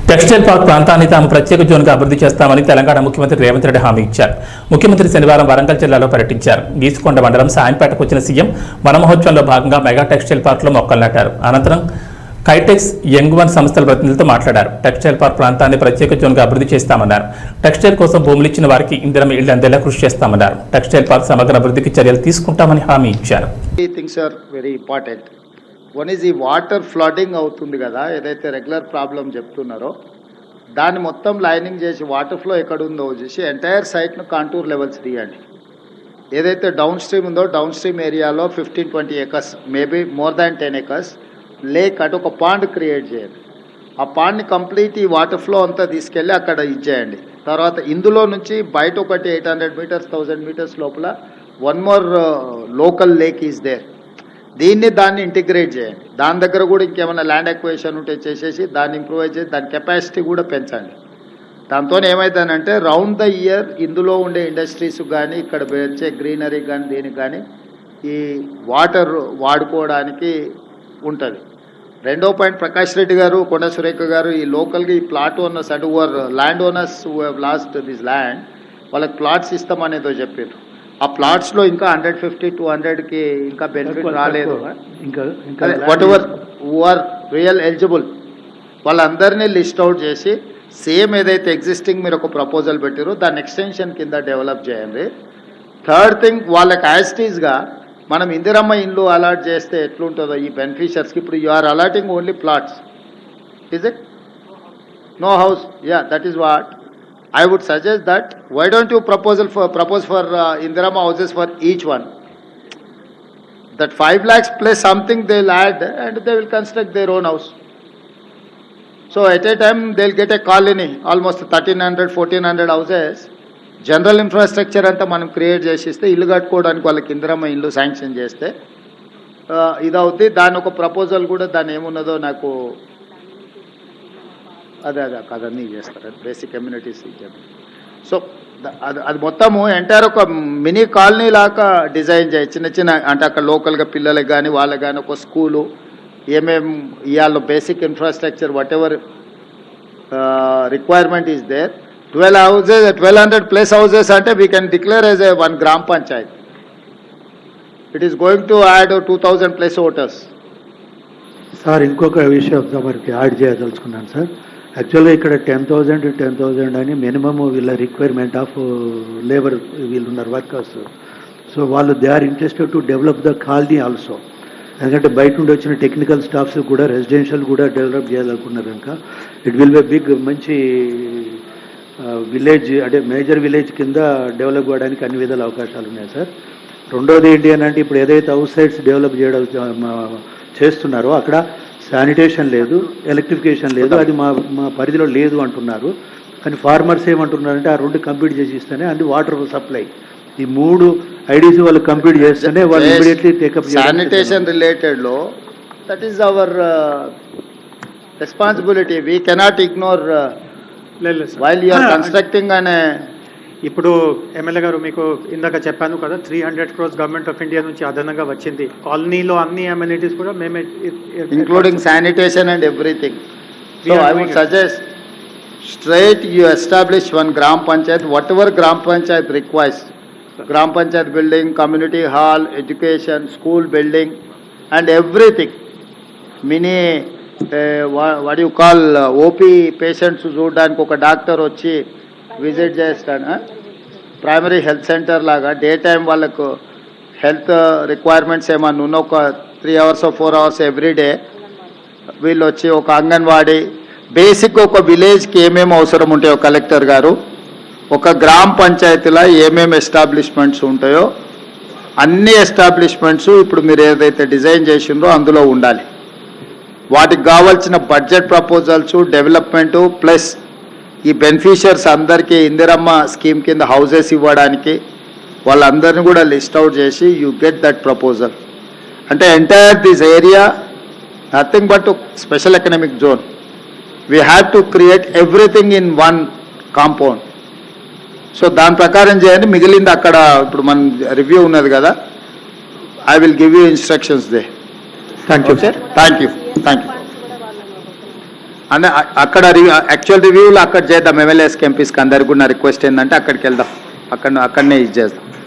Textile park ప్రాంతాన్ని తాము ప్రత్యేక జోన్గా అభివృద్ధి చేస్తామని తెలంగాణ ముఖ్యమంత్రి రేవంత్ రెడ్డి హామీ ఇచ్చారు. ముఖ్యమంత్రి శనివారం వరంగల్ జిల్లాలో పర్యటించారు. గీసుకొండ మండలం సాయంపేటకు వచ్చిన సీఎం వన మహోత్సవంలో భాగంగా మెగా టెక్స్టైల్ పార్క్లో మొక్కలు నాటారు. అనంతరం కైటెక్స్ యంగ్ వన్ సంస్థల ప్రతినిధులతో మాట్లాడారు. టెక్స్టైల్ పార్క్ ప్రాంతాన్ని ప్రత్యేక జోన్గా అభివృద్ధి చేస్తామన్నారు. టెక్స్టైల్ కోసం భూములు ఇచ్చిన వారికి ఇందిరమ్మ ఇళ్లు అందేలా కృషి చేస్తామన్నారు. టెక్స్టైల్ పార్క్ సమగ్ర అభివృద్ధికి చర్యలు తీసుకుంటామని హామీ ఇచ్చారు. వన్ ఈజ్ ఈ వాటర్ ఫ్లడింగ్ అవుతుంది కదా, ఏదైతే రెగ్యులర్ ప్రాబ్లం చెప్తున్నారో దాన్ని మొత్తం లైనింగ్ చేసి వాటర్ ఫ్లో ఎక్కడ ఉందో చూసి ఎంటైర్ సైట్ను కాంటూర్ లెవెల్స్ తీయండి. ఏదైతే డౌన్ స్ట్రీమ్ ఉందో డౌన్ స్ట్రీమ్ ఏరియాలో 15-20 acres, maybe more than 10 acres lake అటు ఒక పాండ్ క్రియేట్ చేయండి. ఆ పాండ్ని కంప్లీట్ ఈ వాటర్ ఫ్లో అంతా తీసుకెళ్ళి అక్కడ ఇచ్చేయండి. తర్వాత ఇందులో నుంచి బయట ఒకటి 800 meters 1000 meters లోపల one more local lake is there. దాన్ని ఇంటిగ్రేట్ చేయండి. దాని దగ్గర కూడా ఇంకేమైనా ల్యాండ్ ఎక్వేషన్ ఉంటే చేసేసి దాన్ని ఇంప్రూవైజ్ చేసి దాని కెపాసిటీ కూడా పెంచండి. దాంతో ఏమవుతుందంటే రౌండ్ ద ఇయర్ ఇందులో ఉండే ఇండస్ట్రీస్ కానీ ఇక్కడ వచ్చే గ్రీనరీ కానీ దీనికి కానీ ఈ వాటర్ వాడుకోవడానికి ఉంటుంది. రెండో పాయింట్, ప్రకాష్ రెడ్డి గారు, కొండ సురేఖ గారు ఈ లోకల్గా ఈ plot owners and over land owners who have lost this land వాళ్ళకి ప్లాట్స్ ఇస్తామనేదో చెప్పారు. ఆ ప్లాట్స్లో ఇంకా 150-200కి ఇంకా బెనిఫిట్ రాలేదు. Whatever who are real eligible వాళ్ళందరినీ లిస్ట్ అవుట్ చేసి సేమ్ ఏదైతే ఎగ్జిస్టింగ్ మీరు ఒక ప్రపోజల్ పెట్టారో దాన్ని ఎక్స్టెన్షన్ కింద డెవలప్ చేయండి. థర్డ్ థింగ్, వాళ్ళకి యాజిటీస్గా మనం ఇందిరమ్మ ఇండ్లు అలాట్ చేస్తే ఎట్లుంటుందో ఈ బెనిఫిషియర్స్కి. ఇప్పుడు you are allotting only plots, is it? No house. Yeah, that is what I would suggest that why don't you propose for Indirama houses for each one. That 5 lakhs plus something they'll add and they will construct their own house. So at a time they'll get a colony, almost 1300-1400 houses. General infrastructure anta manam create chesiste illu kattukodaniki vallaki Indirama illu sanction cheste idavuddi. Dani oka proposal kuda dani emunnado naku అదే కదన్నీ చేస్తారు, basic communities ఇచ్చారు. So అది మొత్తము entire ఒక mini colony లాగా design చేయి. చిన్న చిన్న అంటే అక్కడ లోకల్గా పిల్లలకు కానీ వాళ్ళకి కానీ ఒక స్కూలు ఏమేమి ఇవాళ basic infrastructure whatever requirement is there. 12 houses 1200+ houses అంటే we can declare as a 1 gram panchayat. It is going to add 2000+ voters. Sir ఇంకొక విషయం మనకి యాడ్ చేయదలుచుకున్నాను సార్. యాక్చువల్గా ఇక్కడ 10,000 అని మినిమమ్ వీళ్ళ రిక్వైర్మెంట్ ఆఫ్ లేబర్ వీళ్ళు ఉన్నారు వర్కర్స్. సో వాళ్ళు they are interested to develop the colony also. ఎందుకంటే బయట నుండి వచ్చిన టెక్నికల్ స్టాఫ్స్ కూడా రెసిడెన్షియల్ కూడా డెవలప్ చేయాలనుకున్నారు కనుక ఇట్ విల్ బి బిగ్ మంచి విలేజ్, అంటే మేజర్ విలేజ్ కింద డెవలప్ అవ్వడానికి అన్ని విధాల అవకాశాలు ఉన్నాయి సార్. రెండోది ఏంటి అని అంటే ఇప్పుడు ఏదైతే అవుట్ సైడ్స్ డెవలప్ చేస్తున్నారో అక్కడ శానిటేషన్ లేదు, ఎలక్ట్రిఫికేషన్ లేదు, అది మా పరిధిలో లేదు అంటున్నారు. కానీ ఫార్మర్స్ ఏమంటున్నారంటే ఆ 2 కంప్లీట్ చేసి ఇస్తేనే అది వాటర్ సప్లై ఈ 3 ఐడీసీ వాళ్ళు కంప్లీట్ చేస్తేనే వాళ్ళు ఇమీడియట్లీ టేకప్. శానిటేషన్ రిలేటెడ్లో that is our responsibility. We cannot ignore while you are constructing అనే. ఇప్పుడు ఎమ్మెల్యే గారు మీకు ఇందాక చెప్పాను కదా 300 crores గవర్నమెంట్ ఆఫ్ ఇండియా నుంచి అదనంగా వచ్చింది. కాలనీలో అన్ని అమ్యూనిటీస్ కూడా మేమే including sanitation and everything. So I would suggest straight you establish 1 gram panchayat, whatever gram panchayat requires. Gram panchayat building, community hall, education, school building and everything. Mini what do you call OP patients చూడడానికి ఒక doctor వచ్చి visit చేస్తాను. Primary health centre లాగా day time వాళ్ళకు health requirements ఏమన్నా ఉన్న ఒక 3 hours or 4 hours every day వీళ్ళు వచ్చి ఒక అంగన్వాడీ బేసిక్ ఒక విలేజ్కి ఏమేమి అవసరం ఉంటాయో కలెక్టర్ గారు ఒక గ్రామ పంచాయతీలో ఏమేమి ఎస్టాబ్లిష్మెంట్స్ ఉంటాయో అన్ని ఎస్టాబ్లిష్మెంట్స్ ఇప్పుడు మీరు ఏదైతే డిజైన్ చేసిండ్రో అందులో ఉండాలి. వాటికి కావాల్సిన బడ్జెట్ ప్రపోజల్స్, డెవలప్మెంటు ప్లస్ ఈ బెనిఫిషియర్స్ అందరికీ ఇందిరమ్మ స్కీమ్ కింద హౌజెస్ ఇవ్వడానికి వాళ్ళందరినీ కూడా లిస్ట్ అవుట్ చేసి యూ గెట్ దట్ ప్రపోజల్. అంటే entire this area nothing but special economic zone. We have to create everything in 1 compound. So దాని ప్రకారం చేయండి. మిగిలింది అక్కడ ఇప్పుడు మన రివ్యూ ఉన్నది కదా, I will give you instructions they. Thank you sir. Thank you. అన్న అక్కడ యాక్చువల్ రివ్యూలు అక్కడ చేద్దాం. ఎమ్మెల్యేస్కి ఎంపీస్కి అందరికి ఉన్న రిక్వెస్ట్ ఏంటంటే అక్కడికి వెళ్దాం, అక్కడనే ఇది చేద్దాం.